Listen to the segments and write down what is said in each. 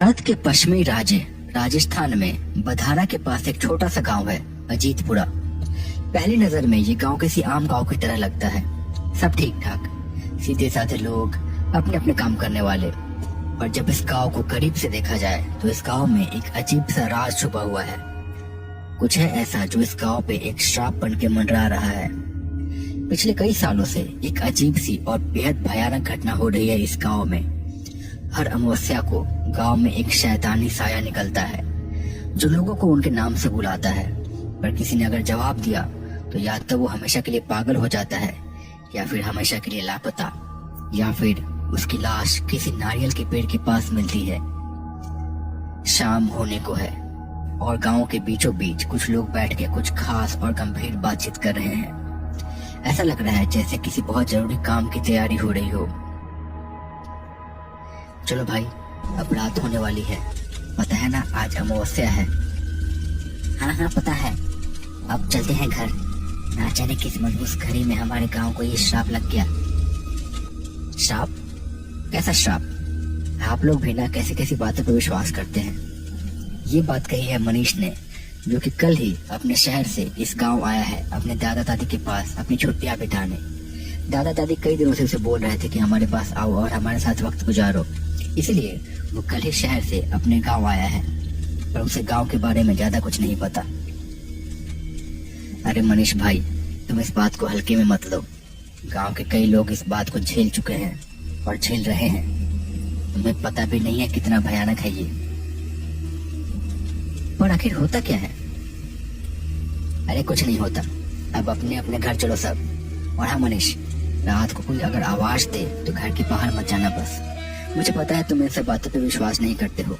भारत के पश्चिमी राज्य राजस्थान में बधारा के पास एक छोटा सा गांव है, अजीतपुरा। पहली नजर में ये गांव किसी आम गांव की तरह लगता है। सब ठीक ठाक, सीधे साधे लोग, अपने अपने काम करने वाले। पर जब इस गांव को करीब से देखा जाए तो इस गांव में एक अजीब सा राज छुपा हुआ है। कुछ है ऐसा जो इस गांव पे एक श्राप बन के मंडरा रहा है। पिछले कई सालों से एक अजीब सी और बेहद भयानक घटना हो रही है इस गांव में। हर अमावस्या को गांव में एक शैतानी साया निकलता है जो लोगों को उनके नाम से बुलाता है। पर किसी ने अगर जवाब दिया तो या तो वो हमेशा के लिए पागल हो जाता है, या फिर हमेशा के लिए लापता, या फिर उसकी लाश किसी नारियल के पेड़ के पास मिलती है। शाम होने को है और गांव के बीचों बीच कुछ लोग बैठ के कुछ खास और गंभीर बातचीत कर रहे हैं। ऐसा लग रहा है जैसे किसी बहुत जरूरी काम की तैयारी हो रही हो। चलो भाई, अब रात होने वाली है। पता है ना, आज अमावस्या है। हाँ पता है। अब चलते हैं घर। ना जाने किस मनहूस घड़ी में हमारे गांव को ये श्राप लग गया। श्राप? कैसा श्राप? आप लोग भी ना कैसी कैसी बातों पर विश्वास करते हैं। ये बात कही है मनीष ने, जो कि कल ही अपने शहर से इस गांव आया है अपने दादा दादी के पास अपनी छुट्टियां बिताने। दादा दादी कई दिनों से उसे बोल रहे थे कि हमारे पास आओ और हमारे साथ वक्त गुजारो, इसलिए वो कल ही शहर से अपने गांव आया है। पर उसे गांव के बारे में ज्यादा कुछ नहीं पता। अरे मनीष भाई, तुम इस बात को हल्के में मत लो। गांव के कई लोग इस बात को झेल चुके हैं और झेल रहे हैं। तुम्हें पता भी नहीं है कितना भयानक है ये। पर आखिर होता क्या है? अरे कुछ नहीं होता। अब अपने अपने घर चलो सब। और हाँ मनीष, रात को कोई अगर आवाज दे तो घर के बाहर मत जाना बस। मुझे पता है तुम इन सब बातों पे विश्वास नहीं करते हो,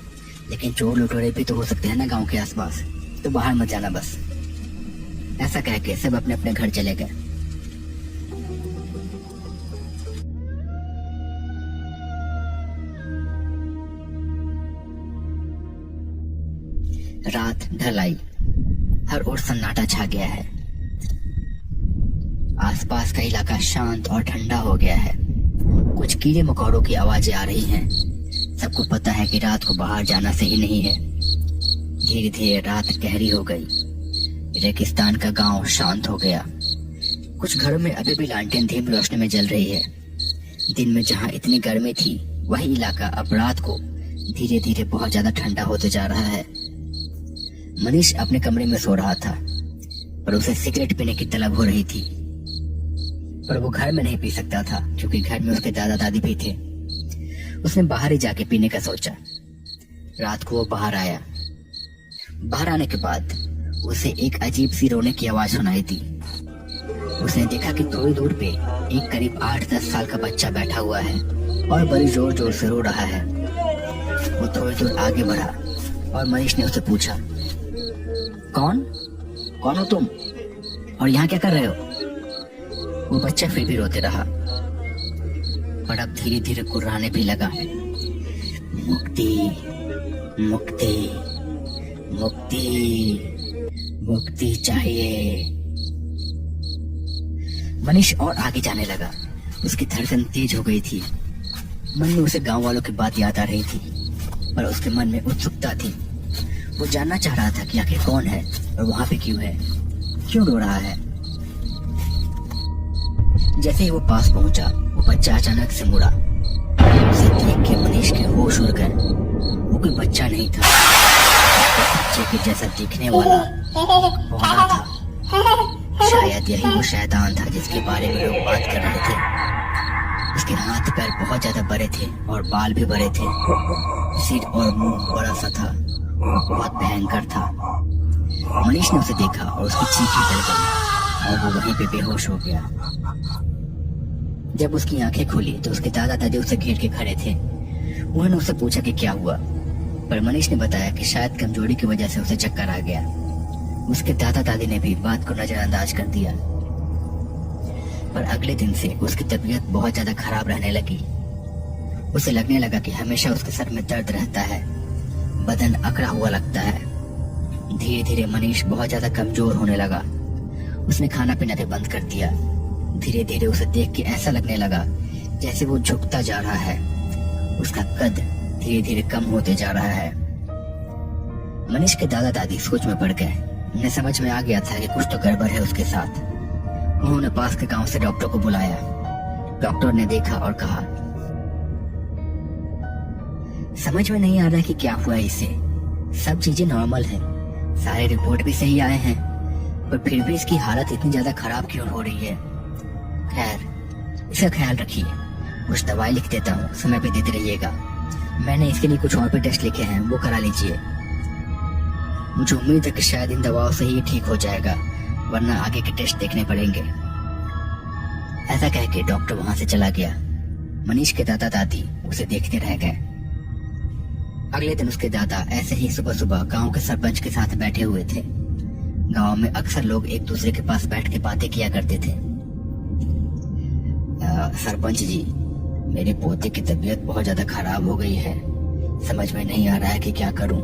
लेकिन चोर लुटेरे भी तो हो सकते हैं ना गांव के आसपास, तो बाहर मत जाना बस। ऐसा कह के सब अपने अपने घर चले गए। रात ढल आई। हर ओर सन्नाटा छा गया है। आसपास का इलाका शांत और ठंडा हो गया है। कुछ कीड़े मकोड़ों की आवाजें आ रही हैं। सबको पता है कि रात को बाहर जाना सही नहीं है। धीरे धीरे रात गहरी हो गई। रेगिस्तान का गांव शांत हो गया। कुछ घरों में अभी भी लालटेन धीमी रोशनी में जल रही है। दिन में जहां इतनी गर्मी थी, वही इलाका अब रात को धीरे धीरे बहुत ज्यादा ठंडा होते जा रहा है। मनीष अपने कमरे में सो रहा था, पर उसे सिगरेट पीने की तलब हो रही थी। पर वो घर में नहीं पी सकता था क्योंकि घर में उसके दादा दादी भी थे। उसने बाहर ही जाके पीने का सोचा। रात को वो बाहर आया। बाहर आने के बाद उसे एक अजीब सी रोने की आवाज सुनाई दी। उसने देखा कि थोड़ी दूर पे एक करीब 8-10 साल का बच्चा बैठा हुआ है और बड़ी जोर जोर से रो रहा है। वो थोड़ी दूर आगे बढ़ा और मनीष ने उससे पूछा, कौन हो तुम और यहाँ क्या कर रहे हो? वो बच्चा फिर भी रोते रहा, पर अब धीरे धीरे कुर्राने भी लगा। मुक्ति मुक्ति मुक्ति मुक्ति चाहिए। मनीष और आगे जाने लगा। उसकी धड़कन तेज हो गई थी। मन में उसे गांव वालों की बात याद आ रही थी, पर उसके मन में उत्सुकता थी। वो जानना चाह रहा था कि आखिर कौन है और वहां पे क्यों है, क्यों रो रहा है। जैसे ही वो पास पहुंचा, वो बच्चा अचानक से मुड़ा। उसे देख के मनीष के होश उड़ गए। वो कोई बच्चा नहीं था, बच्चे के जैसा दिखने वाला बौना था। शायद यही वो शैतान था जिसके बारे में लोग बात कर रहे थे। उसके हाथ पैर बहुत ज्यादा बड़े थे और बाल भी बड़े थे। सिर और मुंह बड़ा सा था। वो बहुत भयंकर था। मनीष ने उसे देखा और उसकी चीख निकल गई और वो वहीं पे बेहोश हो गया। जब उसकी आंखें खुली तो उसके दादा दादी उसे घेर के खड़े थे। उन्होंने उससे पूछा कि क्या हुआ, पर मनीष ने बताया कि शायद कमजोरी की वजह से उसे चक्कर आ गया। उसके दादा दादी ने भी बात को नजरअंदाज कर दिया। पर अगले दिन से उसकी तबीयत बहुत ज्यादा खराब रहने लगी। उसे लगने लगा कि हमेशा उसके सर में दर्द रहता है, बदन अकड़ा हुआ लगता है। धीरे धीरे मनीष बहुत ज्यादा कमजोर होने लगा। उसने खाना पीना भी बंद कर दिया। धीरे धीरे उसे देख के ऐसा लगने लगा जैसे वो झुकता जा रहा है। उसका कद धीरे धीरे कम होते जा रहा है। मनीष के दादा दादी सोच में पड़ गए। उन्हें समझ में आ गया था कि कुछ तो गड़बड़ है उसके साथ। उन्होंने पास के गांव से डॉक्टर को बुलाया। डॉक्टर ने देखा और कहा, समझ में नहीं आ रहा कि क्या हुआ इसे। सब चीजें नॉर्मल है, सारे रिपोर्ट भी सही आए हैं, पर फिर भी इसकी हालत इतनी ज्यादा खराब क्यों हो रही है। खैर, इसका ख्याल रखिए। कुछ दवाई लिख देता हूँ, समय पे देते रहिएगा। मैंने इसके लिए कुछ और भी टेस्ट लिखे हैं, वो करा लीजिए। मुझे उम्मीद है कि शायद इन दवाओं से ही ठीक हो जाएगा, वरना आगे के टेस्ट देखने पड़ेंगे। ऐसा कह के डॉक्टर वहां से चला गया। मनीष के दादा दादी उसे देखते रह गए। अगले दिन उसके दादा ऐसे ही सुबह सुबह गांव के सरपंच के साथ बैठे हुए थे। गांव में अक्सर लोग एक दूसरे के पास बैठ के बातें किया करते थे। सरपंच जी, मेरे पोते की तबीयत बहुत ज्यादा खराब हो गई है। समझ में नहीं आ रहा है कि क्या करूं।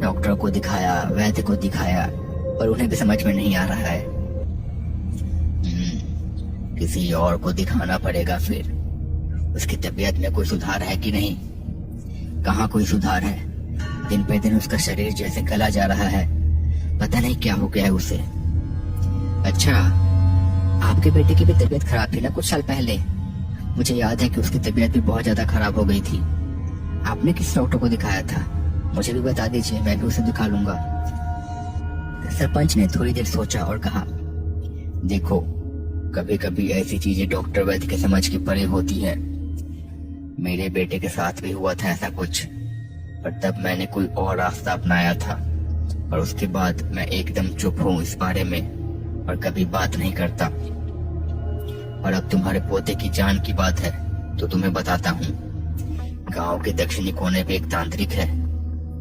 डॉक्टर को दिखाया, वैद्य को दिखाया, पर उन्हें भी समझ में नहीं आ रहा है। किसी और को दिखाना पड़ेगा फिर। उसकी तबीयत में कोई सुधार है कि नहीं? कहाँ कोई सुधार है? दिन पे दिन उसका शरीर जैसे गला जा रहा है। पता नहीं क्या हो गया है उसे। अच्छा, आपके बेटे की भी तबीयत खराब थी ना कुछ साल पहले? मुझे याद है कि उसकी तबीयत भी बहुत ज्यादा खराब हो गई थी। आपने किस डॉक्टर को दिखाया था? मुझे भी बता दीजिए, मैं भी उसे दिखा लूंगा। सरपंच ने थोड़ी देर सोचा और कहा, देखो, कभी कभी ऐसी चीजें डॉक्टर वैद्य के समझ के परे होती है। मेरे बेटे के साथ भी हुआ था ऐसा कुछ, पर तब मैंने कोई और रास्ता अपनाया था, और उसके बाद मैं एकदम चुप हूँ इस बारे में और कभी बात नहीं करता। और अब तुम्हारे पोते की जान की बात है तो तुम्हें बताता हूँ। गांव के दक्षिणी कोने पे एक तांत्रिक है।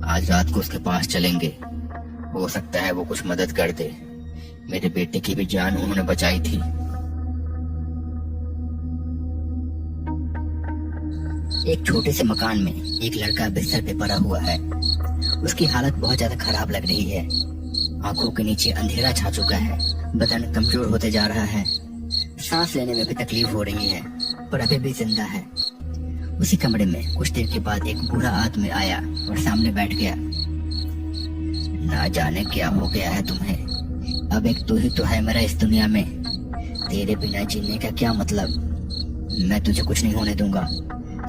आज रात को उसके पास चलेंगे, हो सकता है वो कुछ मदद कर दे। मेरे बेटे की भी जान उन्होंने बचाई थी। एक छोटे से मकान में एक लड़का बिस्तर पे पड़ा हुआ है। उसकी हालत बहुत ज्यादा खराब लग रही है। आंखों के नीचे अंधेरा छा चुका है, बदन कमजोर होते जा रहा है, सांस लेने में भी तकलीफ हो रही है, पर अभी भी जिंदा है। उसी कमरे में कुछ देर के बाद एक बूढ़ा आदमी आया और सामने बैठ गया। ना जाने क्या हो गया है तुम्हें। अब एक तू ही तो है मेरा इस दुनिया में। तेरे बिना जीने का क्या मतलब। मैं तुझे कुछ नहीं होने दूंगा,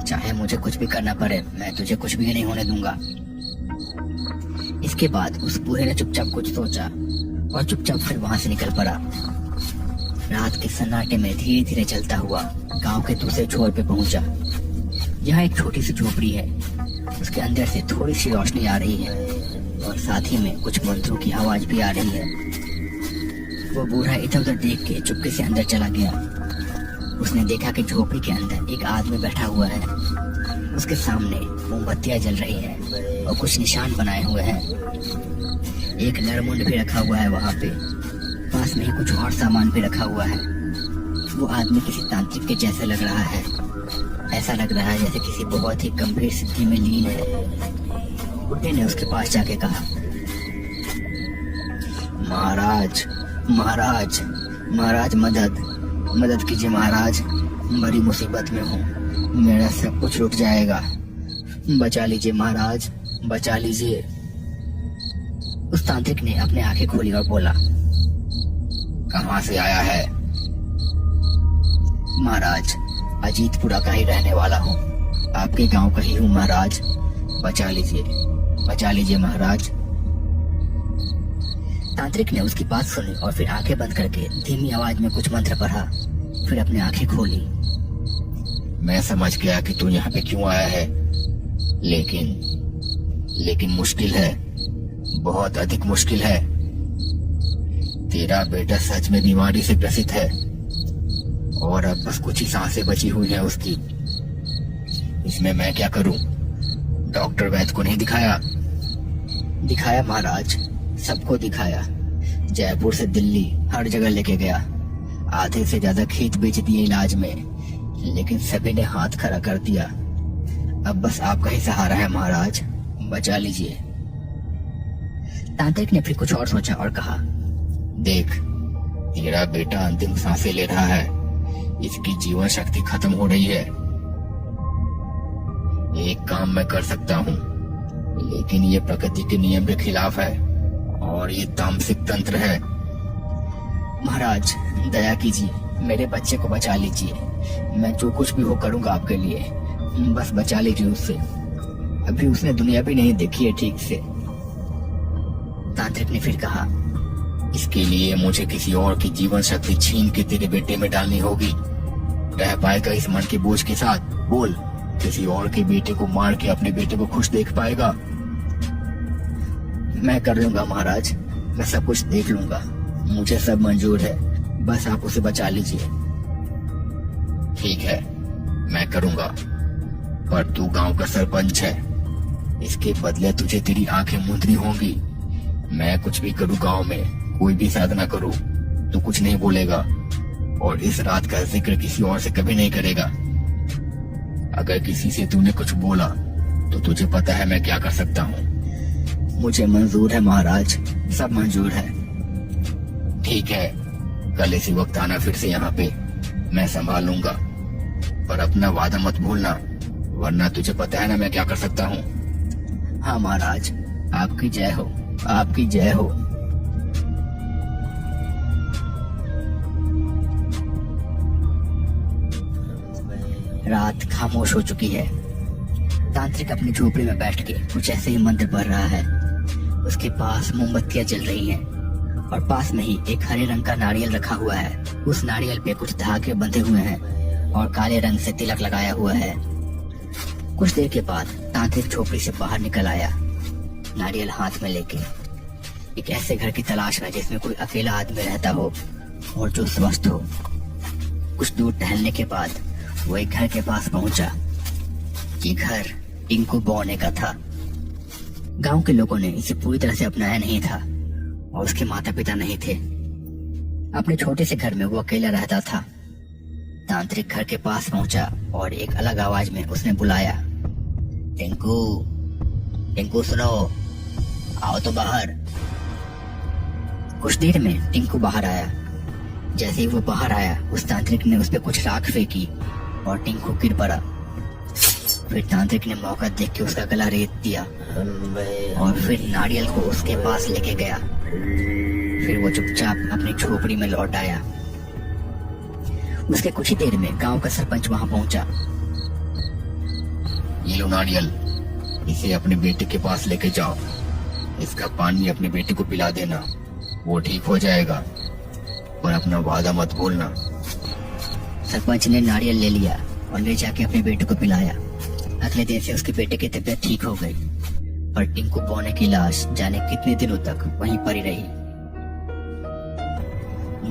चाहे मुझे कुछ भी करना पड़े, मैं तुझे कुछ भी नहीं होने दूंगा। इसके बाद उस बूढ़े ने चुपचाप कुछ सोचा और चुपचाप फिर वहां से निकल पड़ा। रात के सन्नाटे में धीरे धीरे चलता हुआ गांव के दूसरे छोर पे पहुंचा। यहाँ एक छोटी सी झोपड़ी है। उसके अंदर से थोड़ी सी रोशनी आ रही है और साथ ही में कुछ मंत्रों की आवाज भी आ रही है। वो बूढ़ा इधर उधर देख के चुपके से अंदर चला गया। उसने देखा कि झोपड़ी के अंदर एक आदमी बैठा हुआ है। उसके सामने मोमबत्तियां जल रही हैं और कुछ निशान बनाए हुए हैं। एक नरमुंड भी रखा हुआ है वहां पे। पास में ही कुछ और सामान भी रखा हुआ है। वो आदमी किसी तांत्रिक के जैसे लग रहा है। ऐसा लग रहा है जैसे किसी बहुत ही गंभीर स्थिति में लीन है। बुड्ढे ने उसके पास जाके कहा, महाराज महाराज महाराज, मदद कीजिए महाराज, बड़ी मुसीबत में हूँ, मेरा सब कुछ रुक जाएगा, बचा लीजिए महाराज, बचा लीजिए। उस तांत्रिक ने अपने आंखें खोली और बोला, कहाँ से आया है? महाराज, अजीतपुरा का ही रहने वाला हूँ, आपके गांव का ही हूँ महाराज, बचा लीजिए महाराज। तांत्रिक ने उसकी बात सुनी और फिर आंखें बंद करके धीमी आवाज में कुछ मंत्र पढ़ा, फिर अपनी आंखें खोली। मैं समझ गया कि तू यहाँ पे क्यों आया है, लेकिन मुश्किल है, बहुत अधिक मुश्किल है। तेरा बेटा सच में बीमारी से ग्रसित है और अब बस कुछ ही सांसें बची हुई हैं उसकी। इसमें मैं क्या करूं? डॉक्टर वैद्य को नहीं दिखाया? दिखाया महाराज, सबको दिखाया। जयपुर से दिल्ली हर जगह लेके गया। आधे से ज्यादा खेत बेच दिए इलाज में, लेकिन सभी ने हाथ खड़ा कर दिया। अब बस आपका ही सहारा है महाराज, बचा लीजिए। तांत्रिक ने फिर कुछ और सोचा और कहा, देख, तेरा बेटा अंतिम सांसें ले रहा है, इसकी जीवन शक्ति खत्म हो रही है। एक काम मैं कर सकता हूँ, लेकिन ये प्रकृति के नियम के खिलाफ है और ये तामसिक तंत्र है। महाराज दया कीजिए, मेरे बच्चे को बचा लीजिए। मैं जो कुछ भी हो करूंगा आपके लिए, बस बचा लीजिए उससे। अभी उसने दुनिया भी नहीं देखी है ठीक से। तांत्रिक ने फिर कहा, इसके लिए मुझे किसी और की जीवन शक्ति छीन के तेरे बेटे में डालनी होगी। रह पाएगा इस मन के बोझ के साथ? बोल, किसी और के बेटे को मार के अपने बेटे को खुश देख पाएगा? मैं कर लूंगा महाराज, मैं सब कुछ देख लूंगा, मुझे सब मंजूर है, बस आप उसे बचा लीजिए। ठीक है, मैं करूंगा, पर तू गांव का सरपंच है, इसके बदले तुझे तेरी आंखें मूंदनी होंगी। मैं कुछ भी करूं गांव में, कोई भी साधना करूं, तू कुछ नहीं बोलेगा और इस रात का जिक्र किसी और से कभी नहीं करेगा। अगर किसी से तूने कुछ बोला तो तुझे पता है मैं क्या कर सकता हूँ। मुझे मंजूर है महाराज, सब मंजूर है। ठीक है, कल इसी वक्त आना फिर से यहाँ पे, मैं संभाल लूंगा, पर अपना वादा मत भूलना, वरना तुझे पता है ना मैं क्या कर सकता हूँ। हाँ महाराज, आपकी जय हो, आपकी जय हो। रात खामोश हो चुकी है। तांत्रिक अपनी झोपड़ी में बैठ के कुछ ऐसे ही मंत्र पढ़ रहा है। उसके पास मोमबत्तियां जल रही हैं और पास में ही एक हरे रंग का नारियल रखा हुआ है। उस नारियल पे कुछ धागे बंधे हुए हैं और काले रंग से तिलक लगाया हुआ है। कुछ देर के बाद तांत्रिक झोपड़ी से बाहर निकल आया, नारियल हाथ में लेके। एक ऐसे घर की तलाश में जिसमें कोई अकेला आदमी रहता हो और जो स्वस्थ हो। कुछ दूर टहलने के बाद वो एक घर के पास पहुंचा। ये घर टिंकू बौने का था। गांव के लोगों ने इसे पूरी तरह से अपनाया नहीं था और उसके माता पिता नहीं थे। अपने छोटे से घर में वो अकेला रहता था। तांत्रिक घर के पास पहुंचा और एक अलग आवाज में उसने बुलाया, टिंकू, टिंकू सुनो, आओ तो बाहर। कुछ देर में टिंकू बाहर आया। जैसे ही वो बाहर आया, उस तांत्रिक ने उस पर कुछ राख फेंकी और टिंकू गिर पड़ा। फिर तांत्रिक ने मौका देख के उसका गला रेत दिया और फिर नारियल को उसके पास लेके गया। फिर वो चुपचाप अपनी झोपड़ी में लौट आया। उसके कुछ ही देर में गांव का सरपंच वहां पहुंचा। ये लो नारियल, इसे अपने बेटे के पास लेके जाओ, इसका पानी अपने बेटे को पिला देना, वो ठीक हो जाएगा, पर अपना वादा मत भूलना। सरपंच ने नारियल ले लिया और ले जाके अपने बेटे को पिलाया। अगले दिन से उसके बेटे की तबीयत ठीक हो गई, पर टिंकू बौने की लाश जाने कितने दिनों तक वहीं पड़ी रही।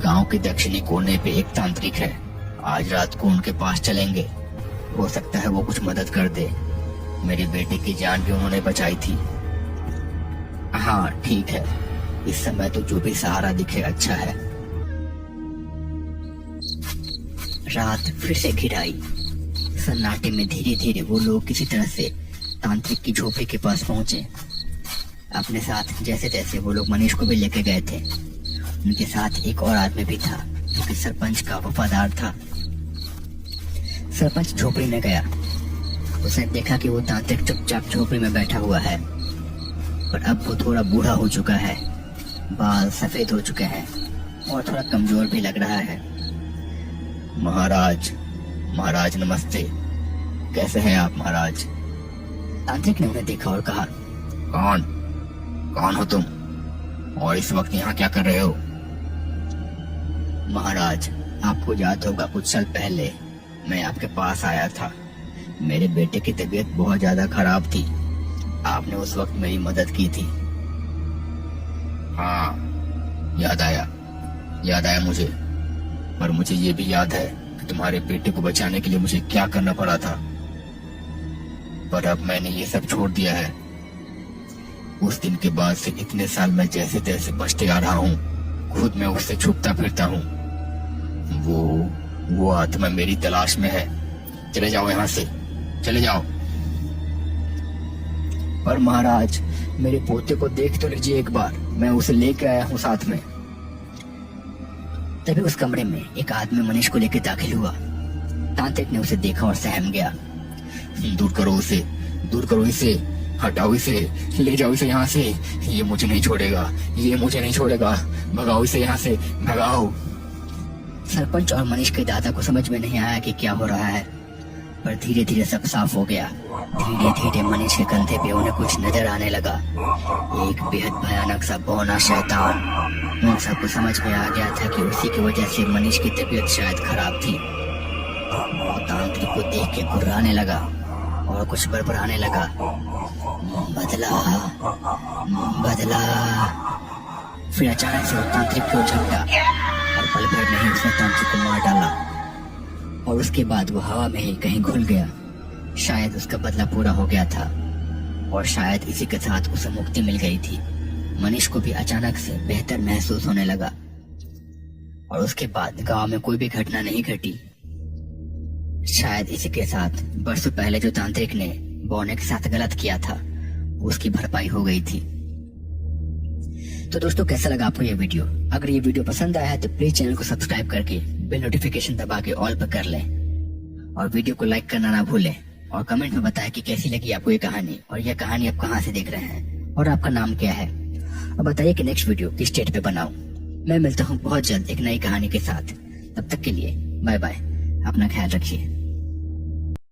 गांव के दक्षिणी कोने पे एक तांत्रिक है, आज रात को उनके पास चलेंगे, हो सकता है वो कुछ मदद कर दे। मेरे बेटे की जान भी उन्होंने बचाई थी। हाँ ठीक है, इस समय तो जो भी सहारा दिखे अच्छा है। रात फिर से घिर आई। सन्नाटे में धीरे धीरे वो लोग किसी तरह से तांत्रिक की झोपड़ी के पास पहुंचे। अपने साथ जैसे तैसे वो लोग मनीष को भी लेके गए थे। उनके साथ एक और आदमी भी था जो कि सरपंच का वफादार था। सरपंच झोपड़ी में गया। उसने देखा कि वो तांत्रिक चुपचाप झोपड़ी में बैठा हुआ है, पर अब वो थोड़ा बूढ़ा हो चुका है, बाल सफेद हो चुके हैं और थोड़ा कमजोर भी लग रहा है। महाराज, महाराज नमस्ते, कैसे हैं आप महाराज? तांत्रिक ने उन्हें देखा और कहा, कौन हो तुम और इस वक्त यहाँ क्या कर रहे हो? महाराज, आपको याद होगा कुछ साल पहले मैं आपके पास आया था। मेरे बेटे की तबीयत बहुत ज्यादा खराब थी, आपने उस वक्त मेरी मदद की थी। हाँ, याद आया मुझे, पर मुझे ये भी याद है कि तुम्हारे बेटे को बचाने के लिए मुझे क्या करना पड़ा था, पर अब मैंने ये सब छोड़ दिया है। उस दिन के बाद से इतने साल मैं जैसे तैसे बचते आ रहा हूँ, खुद मैं उससे छुपता फिरता हूँ। वो आत्मा मेरी तलाश में है। चले जाओ यहाँ से, चले जाओ। पर महाराज, मेरे पोते को देख तो लीजिए एक बार, मैं उसे लेके आया हूँ साथ में। तभी उस कमरे में एक आदमी मनीष को लेकर दाखिल हुआ। तांत्रिक ने उसे देखा और सहम गया। दूर करो उसे, दूर करो इसे, हटाओ इसे, ले जाओ इसे यहाँ से। ये मुझे नहीं छोड़ेगा, ये मुझे नहीं छोड़ेगा। भगाओ इसे यहाँ से, भगाओ। सरपंच और मनीष के दादा को समझ में नहीं आया कि क्या हो रहा है, पर धीरे धीरे सब साफ हो गया। धीरे धीरे मनीष के कंधे पे उन्हें कुछ नजर आने लगा, एक बेहद भयानक सा बौना शैतान। उन सबको समझ में आ गया था कि उसी की वजह से मनीष की तबीयत शायद खराब थी। वो तांत्रिक को देख के घुर्राने लगा और कुछ बड़बड़ाने लगा, बदला बदला। फिर अचानक से वो तांत्रिक को झपटा और पल भर में ही उसने तांत्रिक को मार डाला और उसके बाद वो हवा में ही कहीं घुल गया। शायद उसका बदला पूरा हो गया था और शायद इसी के साथ उसे मुक्ति मिल गई थी। मनीष को भी अचानक से बेहतर महसूस होने लगा और उसके बाद गांव में कोई भी घटना नहीं घटी। शायद इसी के साथ बरसों पहले जो तांत्रिक ने बौने के साथ गलत किया था उसकी भरपाई हो गई थी। तो दोस्तों, कैसा लगा आपको ये वीडियो? अगर ये वीडियो पसंद आया है तो प्लीज चैनल को सब्सक्राइब करके बेल नोटिफिकेशन दबा के ऑल पर कर लें और वीडियो को लाइक करना ना भूलें और कमेंट में बताएं कि कैसी लगी आपको ये कहानी और ये कहानी आप कहाँ से देख रहे हैं और आपका नाम क्या है। और बताइए कि नेक्स्ट वीडियो किस स्टेट पे बनाऊं। मैं मिलता हूँ बहुत जल्द एक नई कहानी के साथ। तब तक के लिए बाय बाय, अपना ख्याल रखिए।